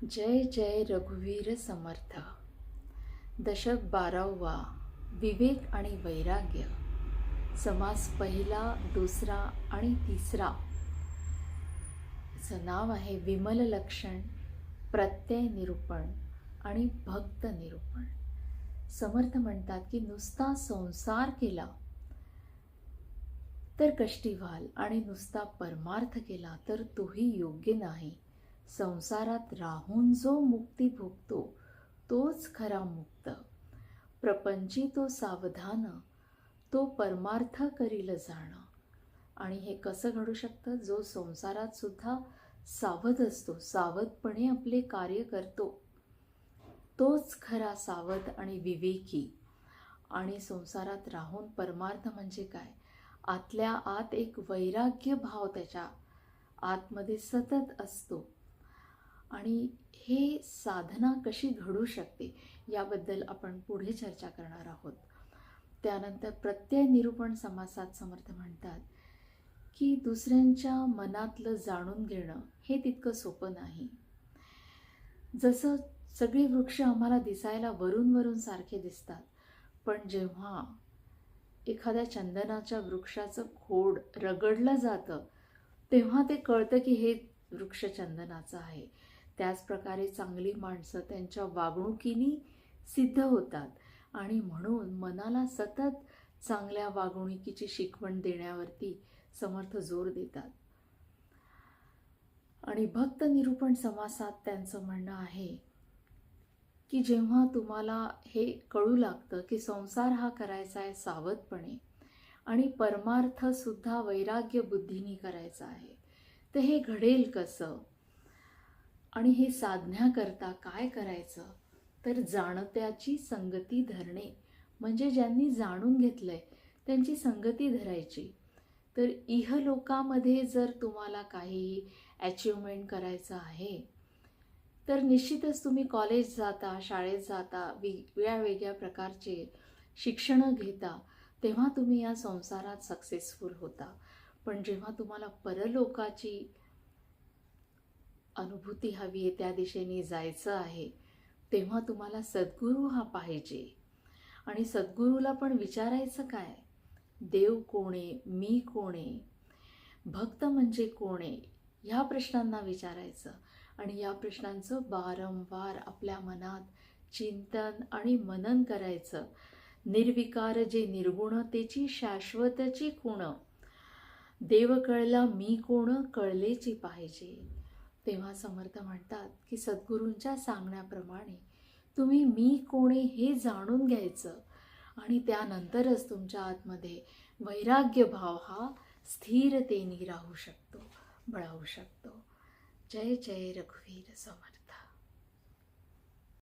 जय जय रघुवीर समर्थ. दशक 12वा. विवेक आणि वैराग्य. समास पहिला, दुसरा आणि तिसरा. नाव आहे विमल लक्षण, प्रत्यय निरूपण आणि भक्त निरूपण. समर्थ म्हणतात की नुसता संसार केला तर कष्टी व्हाल आणि नुसता परमार्थ केला तर तोही योग्य नाही. संसारात राहून जो मुक्ती भोगतो तोच खरा मुक्त. प्रपंची तो सावधान, तो परमार्थ करील जाण. आणि हे कसं घडू शकतं? जो संसारात सुद्धा सावध असतो, सावधपणे आपले कार्य करतो, तोच खरा सावध आणि विवेकी. आणि संसारात राहून परमार्थ म्हणजे काय? आतल्या आत एक वैराग्य भाव त्याच्या आतमध्ये सतत असतो. आणि हे साधना कशी घडू शकते याबद्दल आपण पुढे चर्चा करणार आहोत. त्यानंतर प्रत्यय निरूपण समासात समर्थ म्हणतात की दुसऱ्यांच्या मनातलं जाणून घेणं हे तितकं सोपं नाही. जसं सगळे वृक्ष आम्हाला दिसायला वरून वरून सारखे दिसतात, पण जेव्हा एखाद्या चंदनाच्या वृक्षाचं खोड रगडलं जातं तेव्हा ते कळतं की हे वृक्ष चंदनाचं आहे. त्याचप्रकारे चांगली माणसं त्यांच्या वागणुकीने सिद्ध होतात. आणि म्हणून मनाला सतत चांगल्या वागणुकीची शिकवण देण्यावरती समर्थ जोर देतात. आणि भक्त निरूपण समासात त्यांचं म्हणणं आहे की जेव्हा तुम्हाला हे कळू लागतं की संसार हा करायचा आहे सावधपणे आणि परमार्थ सुद्धा वैराग्य बुद्धीने करायचा आहे, तर हे घडेल कसं? आणि हे साधण्याकरता काय करायचं? तर जाणत्याची संगती धरणे. म्हणजे ज्यांनी जाणून घेतलंय त्यांची संगती धरायची. तर इहलोकामध्ये जर तुम्हाला काही अचिव्हमेंट करायचं आहे तर निश्चितच तुम्ही कॉलेज जाता, शाळेत जाता, वेगळ्या प्रकारचे शिक्षणं घेता, तेव्हा तुम्ही या संसारात सक्सेसफुल होता. पण जेव्हा तुम्हाला परलोकाची अनुभूती हवी आहे, त्या दिशेने जायचं आहे, तेव्हा तुम्हाला सद्गुरू हा पाहिजे. आणि सद्गुरूला पण विचारायचं काय? देव कोणे, मी कोणे, भक्त म्हणजे कोणे, ह्या प्रश्नांना विचारायचं. आणि या प्रश्नांचं वारंवार आपल्या मनात चिंतन आणि मनन करायचं. निर्विकार जे निर्गुणतेची शाश्वतची खूण, देव कळला मी कोण, कळलेची पाहिजे. तेव्हा समर्थ म्हणतात की सद्गुरूंच्या सांगण्याप्रमाणे तुम्ही मी कोणे हे जाणून घ्यायचं. आणि त्यानंतरच तुमच्या आतमध्ये वैराग्य भाव हा स्थिरतेने राहू शकतो, बळावू शकतो. जय जय रघुवीर समर्थ.